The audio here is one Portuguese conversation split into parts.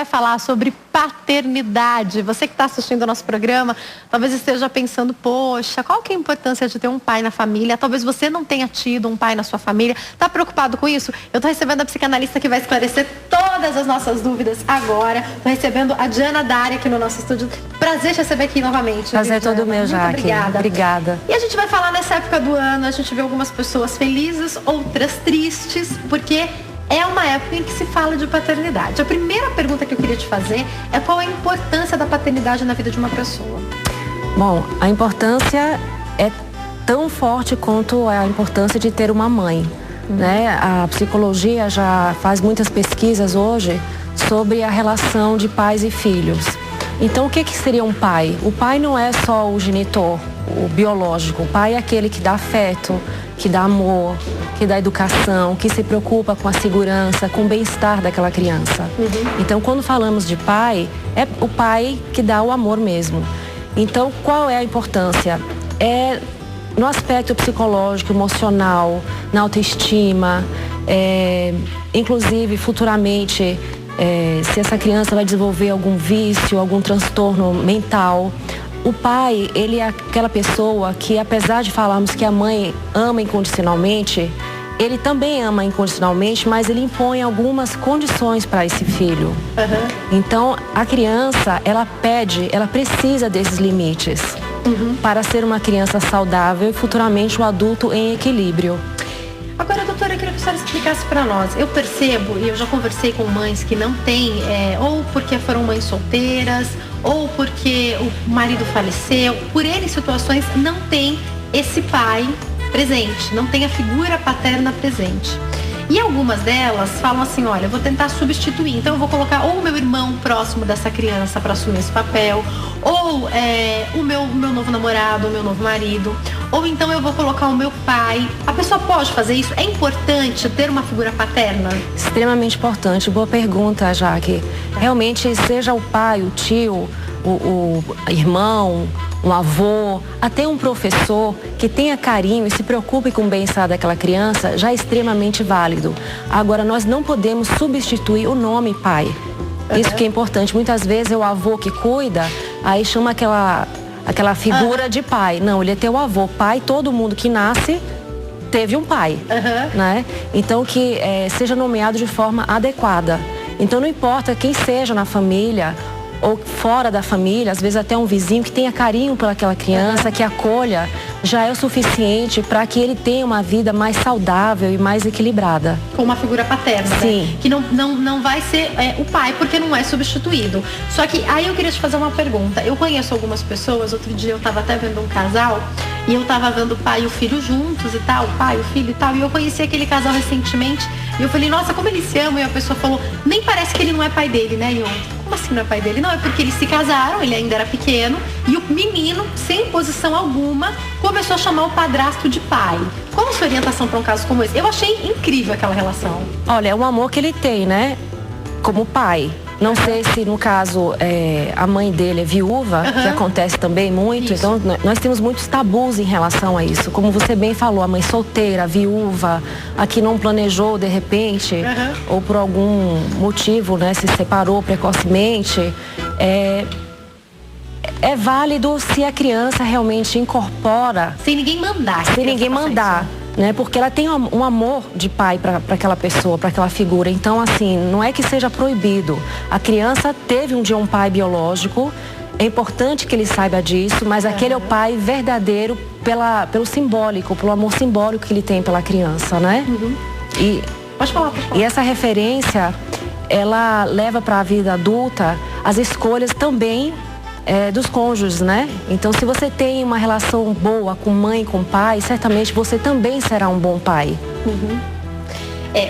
falar sobre paternidade. Você que está assistindo o nosso programa, talvez esteja pensando, poxa, qual que é a importância de ter um pai na família? Talvez você não tenha tido um pai na sua família. Está preocupado com isso? Eu estou recebendo a psicanalista que vai esclarecer todas as nossas dúvidas agora. Estou recebendo a Diana Dari aqui no nosso estúdio. Prazer te receber aqui novamente. Prazer todo meu, Jaque. Obrigada. Obrigada. E a gente vai falar nessa época do ano, a gente vê algumas pessoas felizes, outras tristes, porque é uma época em que se fala de paternidade. A primeira pergunta que eu queria te fazer é qual é a importância da paternidade na vida de uma pessoa? Bom, a importância é tão forte quanto a importância de ter uma mãe, né? A psicologia já faz muitas pesquisas hoje sobre a relação de pais e filhos. Então, o que seria um pai? O pai não é só o genitor, o biológico. O pai é aquele que dá afeto, que dá amor, que dá educação, que se preocupa com a segurança, com o bem-estar daquela criança. Então, quando falamos de pai, é o pai que dá o amor mesmo. Então, qual é a importância? É no aspecto psicológico, emocional, na autoestima, inclusive futuramente, se essa criança vai desenvolver algum vício, algum transtorno mental. O pai, ele é aquela pessoa que, apesar de falarmos que a mãe ama incondicionalmente, ele também ama incondicionalmente, mas ele impõe algumas condições para esse filho. Então, a criança, ela precisa desses limites para ser uma criança saudável e futuramente um adulto em equilíbrio. Agora, doutora, eu queria que a senhora explicasse para nós. Eu percebo, e eu já conversei com mães que não têm, ou porque foram mães solteiras, ou porque o marido faleceu, por N situações, não tem esse pai presente, não tem a figura paterna presente. E algumas delas falam assim, olha, eu vou tentar substituir, então eu vou colocar ou o meu irmão próximo dessa criança para assumir esse papel, ou o meu novo namorado, o meu novo marido, ou então eu vou colocar o meu pai. A pessoa pode fazer isso? É importante ter uma figura paterna? Extremamente importante, boa pergunta, Jaque. Realmente, seja o pai, o tio, o irmão, um avô, até um professor que tenha carinho e se preocupe com o bem-estar daquela criança, já é extremamente válido. Agora, nós não podemos substituir o nome pai. Isso que é importante. Muitas vezes é o avô que cuida, aí chama aquela figura de pai. Não, ele é teu avô. Pai, todo mundo que nasce teve um pai, né? Então, que seja nomeado de forma adequada. Então, não importa quem seja na família ou fora da família, às vezes até um vizinho que tenha carinho pelaquela criança, que acolha, já é o suficiente para que ele tenha uma vida mais saudável e mais equilibrada. Com uma figura paterna, sim, né? Que não vai ser o pai, porque não é substituído. Só que aí eu queria te fazer uma pergunta. Eu conheço algumas pessoas, outro dia eu estava até vendo um casal, e eu estava vendo o pai e o filho juntos e tal, o pai, o filho e tal, e eu conheci aquele casal recentemente, e eu falei, nossa, como eles se amam, e a pessoa falou, nem parece que ele não é pai dele, né? E eu, como assim não é pai dele? Não, é porque eles se casaram, ele ainda era pequeno, e o menino, sem posição alguma, começou a chamar o padrasto de pai. Qual a sua orientação para um caso como esse? Eu achei incrível aquela relação. Olha, é um amor que ele tem, né? Como pai. Não sei se, no caso, a mãe dele é viúva, que acontece também muito. Isso. Então, nós temos muitos tabus em relação a isso. Como você bem falou, a mãe solteira, a viúva, a que não planejou de repente, ou por algum motivo, né, se separou precocemente. É válido se a criança realmente incorpora. Sem ninguém mandar. Sem ninguém mandar. Né? Porque ela tem um amor de pai para aquela pessoa, para aquela figura. Então, assim, não é que seja proibido. A criança teve um dia um pai biológico, é importante que ele saiba disso, mas aquele é o pai verdadeiro pelo simbólico, pelo amor simbólico que ele tem pela criança, né? E, pode falar. E essa referência, ela leva para a vida adulta as escolhas também dos cônjuges, né? Então, se você tem uma relação boa com mãe, com pai, certamente você também será um bom pai.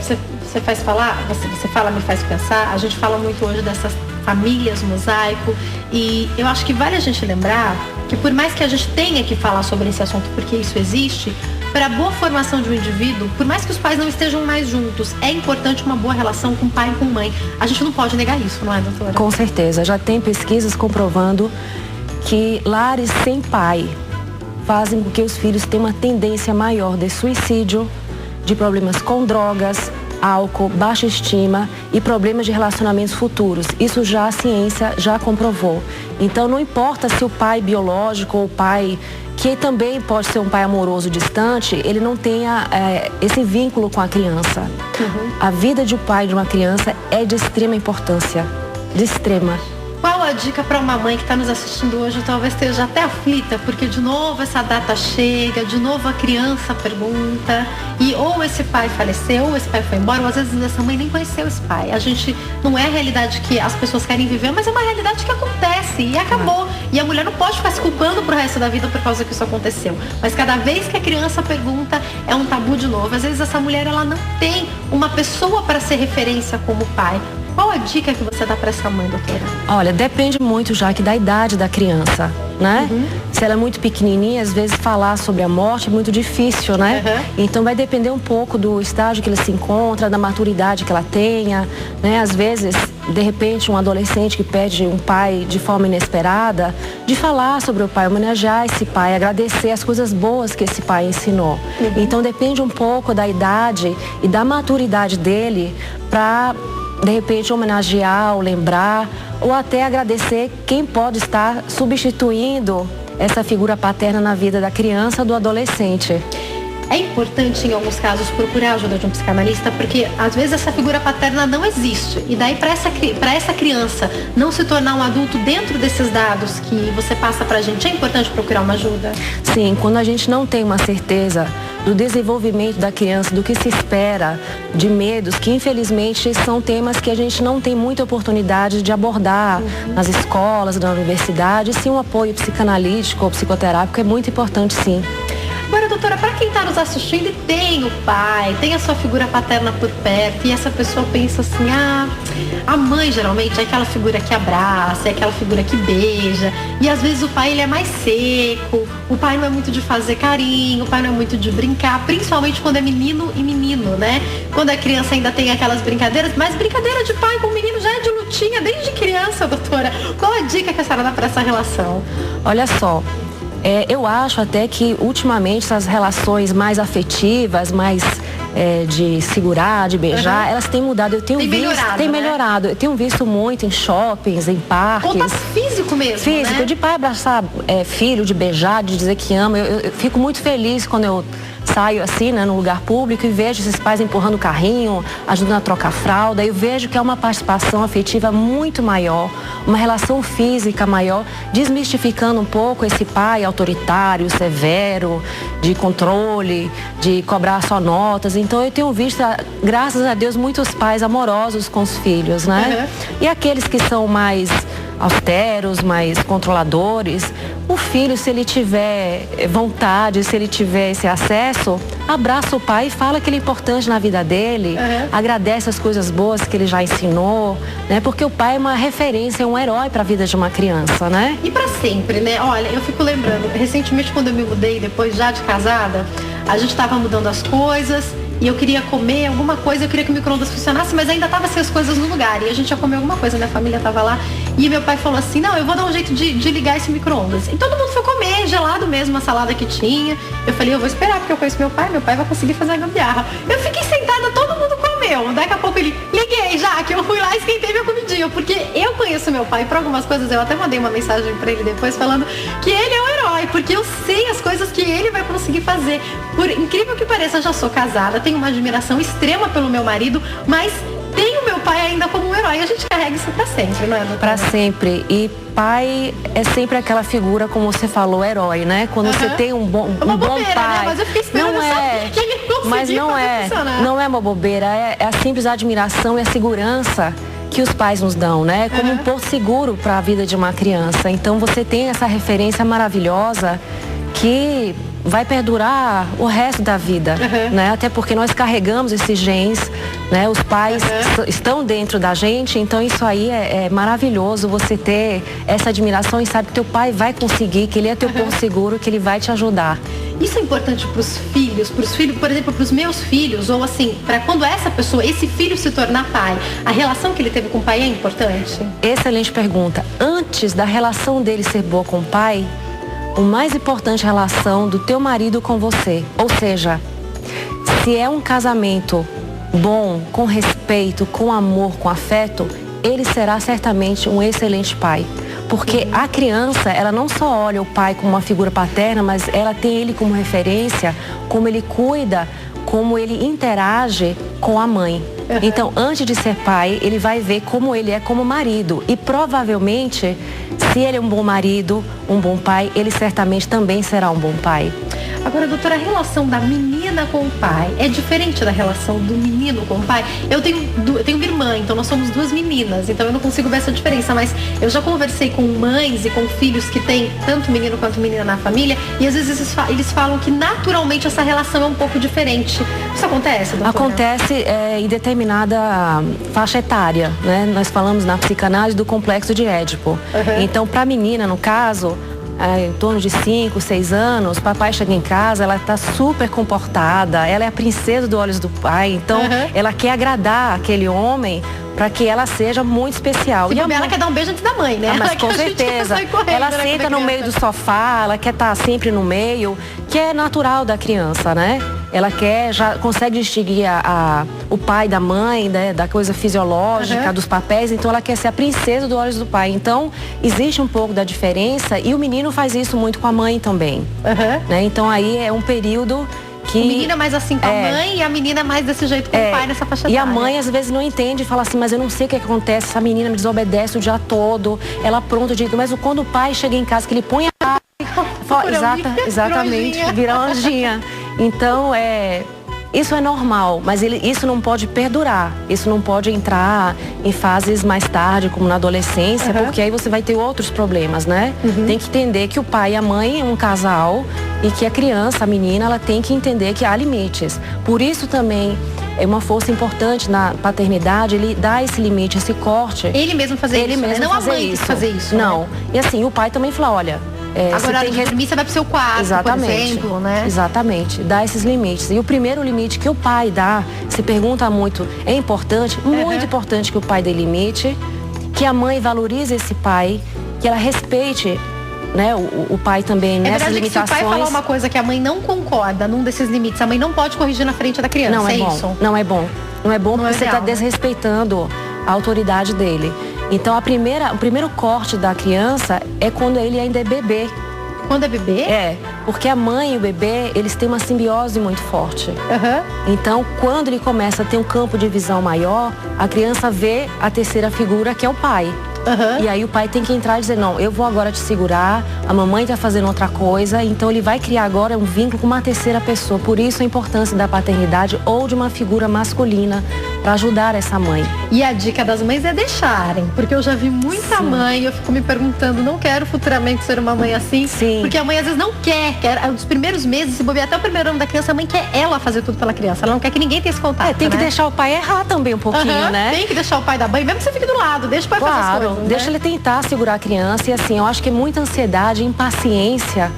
Você faz falar, você fala, me faz pensar, a gente fala muito hoje dessas famílias mosaico, e eu acho que vale a gente lembrar que por mais que a gente tenha que falar sobre esse assunto, porque isso existe, para a boa formação de um indivíduo, por mais que os pais não estejam mais juntos, é importante uma boa relação com pai e com mãe. A gente não pode negar isso, não é, doutora? Com certeza. Já tem pesquisas comprovando que lares sem pai fazem com que os filhos tenham uma tendência maior de suicídio, de problemas com drogas, álcool, baixa estima e problemas de relacionamentos futuros. Isso já a ciência já comprovou. Então não importa se o pai biológico ou o pai, que também pode ser um pai amoroso distante, ele não tenha esse vínculo com a criança. A vida de um pai de uma criança é de extrema importância, de extrema. Qual a dica para uma mãe que está nos assistindo hoje, talvez esteja até aflita, porque de novo essa data chega, de novo a criança pergunta, e ou esse pai faleceu, ou esse pai foi embora, ou às vezes essa mãe nem conheceu esse pai. A gente, não é a realidade que as pessoas querem viver, mas é uma realidade que acontece e acabou. E a mulher não pode ficar se culpando pro resto da vida por causa que isso aconteceu. Mas cada vez que a criança pergunta, é um tabu de novo. Às vezes essa mulher, ela não tem uma pessoa para ser referência como pai. Qual a dica que você dá para essa mãe, doutora? Olha, depende muito, já que da idade da criança, né? Se ela é muito pequenininha, às vezes falar sobre a morte é muito difícil, né? Então vai depender um pouco do estágio que ela se encontra, da maturidade que ela tenha, né? Às vezes, de repente, um adolescente que pede um pai de forma inesperada, de falar sobre o pai, homenagear esse pai, agradecer as coisas boas que esse pai ensinou. Então depende um pouco da idade e da maturidade dele para, de repente, homenagear ou lembrar, ou até agradecer quem pode estar substituindo essa figura paterna na vida da criança ou do adolescente. É importante, em alguns casos, procurar a ajuda de um psicanalista, porque às vezes essa figura paterna não existe. E daí, para essa criança não se tornar um adulto dentro desses dados que você passa pra gente, é importante procurar uma ajuda? Sim, quando a gente não tem uma certeza do desenvolvimento da criança, do que se espera, de medos, que infelizmente são temas que a gente não tem muita oportunidade de abordar nas escolas, na universidade. Sim, um apoio psicanalítico ou psicoterápico é muito importante, sim. Agora, doutora, para quem está nos assistindo e tem o pai, tem a sua figura paterna por perto, e essa pessoa pensa assim, a mãe geralmente é aquela figura que abraça, é aquela figura que beija, e às vezes o pai ele é mais seco, o pai não é muito de fazer carinho, o pai não é muito de brincar, principalmente quando é menino e menino, né? Quando a criança ainda tem aquelas brincadeiras, mas brincadeira de pai com menino já é de lutinha desde criança, doutora. Qual a dica que a senhora dá para essa relação? Olha só, eu acho até que ultimamente essas relações mais afetivas, mais de segurar, de beijar, elas têm mudado. Eu tenho melhorado. Eu tenho visto muito em shoppings, em parques. Contato físico mesmo, físico, né? De pai abraçar filho, de beijar, de dizer que ama. Eu fico muito feliz quando eu saio assim, né, no lugar público e vejo esses pais empurrando o carrinho, ajudando a trocar fralda. Eu vejo que é uma participação afetiva muito maior, uma relação física maior, desmistificando um pouco esse pai autoritário, severo, de controle, de cobrar só notas. Então eu tenho visto, graças a Deus, muitos pais amorosos com os filhos, né? E aqueles que são mais austeros, mais controladores, o filho, se ele tiver vontade, se ele tiver esse acesso, abraça o pai e fala que ele é importante na vida dele, agradece as coisas boas que ele já ensinou, né? Porque o pai é uma referência, é um herói para a vida de uma criança, né? E para sempre, né? Olha, eu fico lembrando, recentemente quando eu me mudei, depois já de casada, a gente estava mudando as coisas, e eu queria comer alguma coisa, eu queria que o micro-ondas funcionasse, mas ainda tava sem as coisas no lugar. E a gente ia comer alguma coisa, minha família tava lá. E meu pai falou assim, não, eu vou dar um jeito de ligar esse micro-ondas. E todo mundo foi comer, gelado mesmo, a salada que tinha. Eu falei, eu vou esperar, porque eu conheço meu pai vai conseguir fazer a gambiarra. Eu fiquei sentada, todo mundo comeu. Daqui a pouco ele, liguei já, que eu fui lá e esquentei minha comidinha. Porque eu conheço meu pai, por algumas coisas, eu até mandei uma mensagem pra ele depois, falando que ele é o herói, porque eu sei as coisas que ele vai conseguir fazer. Por incrível que pareça, eu já sou casada, tenho uma admiração extrema pelo meu marido, mas tenho meu pai ainda como um herói. A gente carrega isso pra sempre, não é? Pra sempre. E pai é sempre aquela figura, como você falou, herói, né? Quando você tem um bom bobeira, pai. Né? Mas eu fiquei esperando, não é, que ele mas não é uma bobeira, é a simples admiração e a segurança que os pais nos dão, né? Como um porto seguro para a vida de uma criança. Então você tem essa referência maravilhosa que vai perdurar o resto da vida, né? Até porque nós carregamos esses genes, né? Os pais estão dentro da gente, então isso aí é maravilhoso, você ter essa admiração e sabe que teu pai vai conseguir, que ele é teu porto seguro, que ele vai te ajudar. Isso é importante para os filhos, por exemplo, para os meus filhos, ou assim, para quando esse filho se tornar pai, a relação que ele teve com o pai é importante? Excelente pergunta. Antes da relação dele ser boa com o pai, o mais importante é a relação do teu marido com você. Ou seja, se é um casamento bom, com respeito, com amor, com afeto, ele será certamente um excelente pai. Porque a criança, ela não só olha o pai como uma figura paterna, mas ela tem ele como referência, como ele cuida, como ele interage com a mãe. Então, antes de ser pai, ele vai ver como ele é como marido. E provavelmente, se ele é um bom marido, um bom pai, ele certamente também será um bom pai. Agora, doutora, a relação da menina com o pai é diferente da relação do menino com o pai? Eu tenho uma irmã, então nós somos duas meninas, então eu não consigo ver essa diferença, mas eu já conversei com mães e com filhos que têm tanto menino quanto menina na família, e às vezes eles falam que naturalmente essa relação é um pouco diferente. Isso acontece, doutora? Acontece em determinada faixa etária, né? Nós falamos na psicanálise do complexo de Édipo. Então, para a menina, no caso, em torno de 5, 6 anos, o papai chega em casa, ela está super comportada, ela é a princesa dos olhos do pai, então ela quer agradar aquele homem para que ela seja muito especial. E ela quer dar um beijo antes da mãe, né? Mas com certeza. Ela senta no meio do sofá, ela quer estar sempre no meio, que é natural da criança, né? Ela já consegue distinguir o pai da mãe, né, da coisa fisiológica, dos papéis, então ela quer ser a princesa dos olhos do pai. Então, existe um pouco da diferença e o menino faz isso muito com a mãe também. Né? Então, aí é um período que... O menino é mais assim com a mãe e a menina é mais desse jeito com o pai nessa faixa etária. E a mãe, às vezes, não entende e fala assim, mas eu não sei o que acontece, essa menina me desobedece o dia todo, ela pronta o dia todo, mas quando o pai chega em casa, que ele põe a... Exatamente, vira uma anjinha. Então, isso é normal, mas isso não pode perdurar. Isso não pode entrar em fases mais tarde, como na adolescência, porque aí você vai ter outros problemas, né? Tem que entender que o pai e a mãe é um casal e que a criança, a menina, ela tem que entender que há limites. Por isso também é uma força importante na paternidade, ele dá esse limite, esse corte. Ele mesmo fazer isso, né? Não a mãe tem que fazer isso. Não. E assim, o pai também fala, olha... Agora, a hora de dormir, você vai pro seu quarto, por exemplo, né? Exatamente, dá esses limites. E o primeiro limite que o pai dá, se pergunta muito, é importante, muito importante que o pai dê limite, que a mãe valorize esse pai, que ela respeite, né, o pai também nessas limitações. Que se o pai falar uma coisa que a mãe não concorda num desses limites, a mãe não pode corrigir na frente da criança, não é bom, isso? Não é bom. Não é bom porque você está desrespeitando a autoridade dele. Então, o primeiro corte da criança é quando ele ainda é bebê. Quando é bebê? É, porque a mãe e o bebê, eles têm uma simbiose muito forte. Então, quando ele começa a ter um campo de visão maior, a criança vê a terceira figura, que é o pai. E aí o pai tem que entrar e dizer, não, eu vou agora te segurar, a mamãe tá fazendo outra coisa, então ele vai criar agora um vínculo com uma terceira pessoa. Por isso a importância da paternidade ou de uma figura masculina para ajudar essa mãe. E a dica das mães é deixarem, porque eu já vi muita mãe, eu fico me perguntando, não quero futuramente ser uma mãe assim, porque a mãe às vezes não quer os primeiros meses, se bobear até o primeiro ano da criança, a mãe quer ela fazer tudo pela criança, ela não quer que ninguém tenha esse contato, tem que deixar o pai errar também um pouquinho, né? Tem que deixar o pai dar banho, mesmo que você fique do lado, deixa o pai fazer as coisas. Deixa ele tentar segurar a criança e assim, eu acho que é muita ansiedade, impaciência,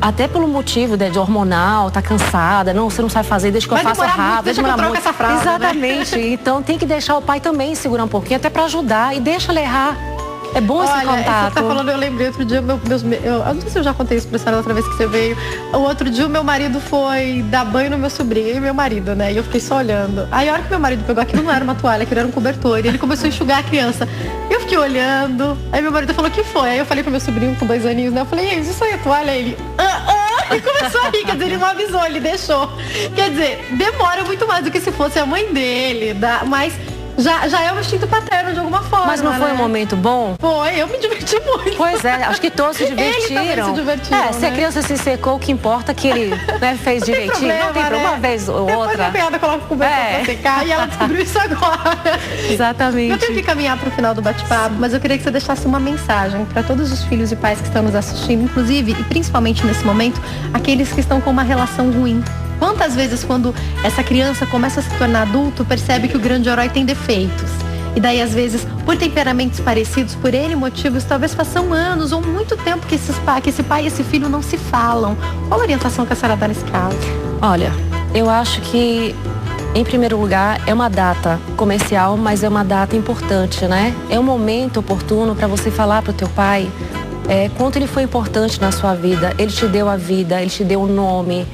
até pelo motivo de hormonal, tá cansada, não, você não sabe fazer, deixa que eu faço rápido. Deixa que eu troco essa frase, exatamente, né? Então tem que deixar o pai também segurar um pouquinho, até pra ajudar e deixa ele errar. É bom esse contato. Você tá falando, eu lembrei outro dia, eu não sei se eu já contei isso pra senhora outra vez que você veio. O outro dia o meu marido foi dar banho no meu sobrinho e meu marido, né? E eu fiquei só olhando. Aí a hora que meu marido pegou aquilo, não era uma toalha, aquilo era um cobertor. E ele começou a enxugar a criança. E eu fiquei olhando. Aí meu marido falou, que foi? Aí eu falei pro meu sobrinho com 2 aninhos, né? Eu falei, isso aí é toalha? Aí ele, e começou a rir, quer dizer, ele não avisou, ele deixou. Quer dizer, demora muito mais do que se fosse a mãe dele, mas... Já é um instinto paterno de alguma forma. Mas não foi um momento bom? Foi, eu me diverti muito. Pois é, acho que todos se divertiram. Ele se divertiram, se a criança se secou, o que importa é que ele fez direitinho. Não tem problema, uma vez ou outra. Depois a piada coloca com o pra secar e ela descobriu isso agora. Exatamente. Eu tenho que caminhar pro final do bate-papo, mas eu queria que você deixasse uma mensagem para todos os filhos e pais que estão nos assistindo, inclusive e principalmente nesse momento, aqueles que estão com uma relação ruim. Quantas vezes, quando essa criança começa a se tornar adulto, percebe que o grande herói tem defeitos? E daí, às vezes, por temperamentos parecidos, por N motivos, talvez façam anos ou muito tempo que esse pai e esse filho não se falam. Qual a orientação que a senhora dá nesse caso? Olha, eu acho que, em primeiro lugar, é uma data comercial, mas é uma data importante, né? É um momento oportuno para você falar para o teu pai quanto ele foi importante na sua vida. Ele te deu a vida, ele te deu o nome.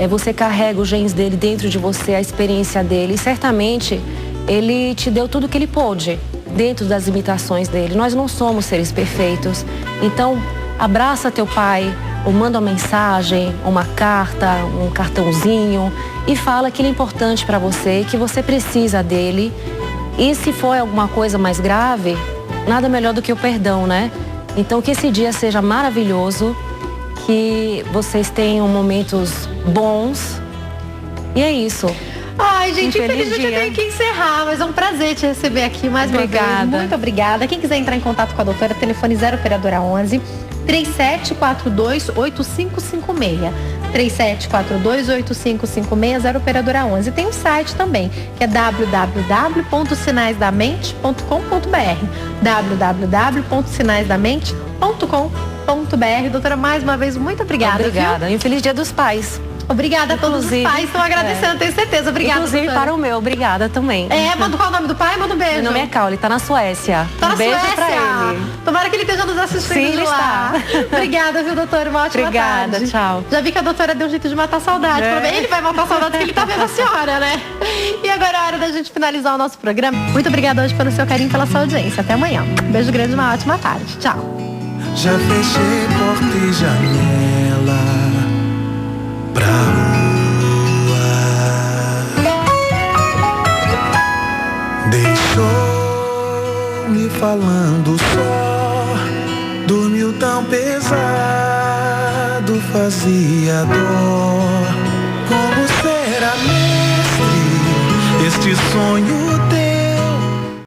Você carrega os genes dele dentro de você, a experiência dele. E certamente ele te deu tudo que ele pôde dentro das limitações dele. Nós não somos seres perfeitos. Então, abraça teu pai, ou manda uma mensagem, uma carta, um cartãozinho e fala que ele é importante para você, que você precisa dele. E se for alguma coisa mais grave, nada melhor do que o perdão, né? Então que esse dia seja maravilhoso, que vocês tenham momentos bons. E é isso. Ai, gente, infelizmente eu tenho que encerrar, mas é um prazer te receber aqui mais uma vez. Muito obrigada. Quem quiser entrar em contato com a doutora, telefone 0 operadora 11 3742-8556. 3742-8556, 0 operadora 11. Tem um site também, que é www.sinaisdamente.com.br. www.sinaisdamente.com.br. Doutora, mais uma vez, muito obrigada. Obrigada. E um feliz Dia dos Pais. Obrigada a todos os pais, estão agradecendo, tenho certeza. Obrigada, inclusive doutora. Para o meu, obrigada também. Manda qual é o nome do pai? Manda um beijo. Meu nome é Cal, ele tá na Suécia. Tá na beijo Suécia. Pra ele. Tomara que ele esteja nos assistindo. Sim, ele lá. está. Obrigada, viu, doutora? Uma ótima obrigada, tarde. Tchau. Já vi que a doutora deu um jeito de matar saudade. Ele vai matar saudade porque ele tá vendo a senhora, né? E agora é a hora da gente finalizar o nosso programa. Muito obrigada hoje pelo seu carinho, pela sua audiência. Até amanhã. Um beijo grande, uma ótima tarde. Tchau. Já fechei porta e janela pra rua. Deixou-me falando só, dormiu tão pesado, fazia dó. Como será, mestre, este sonho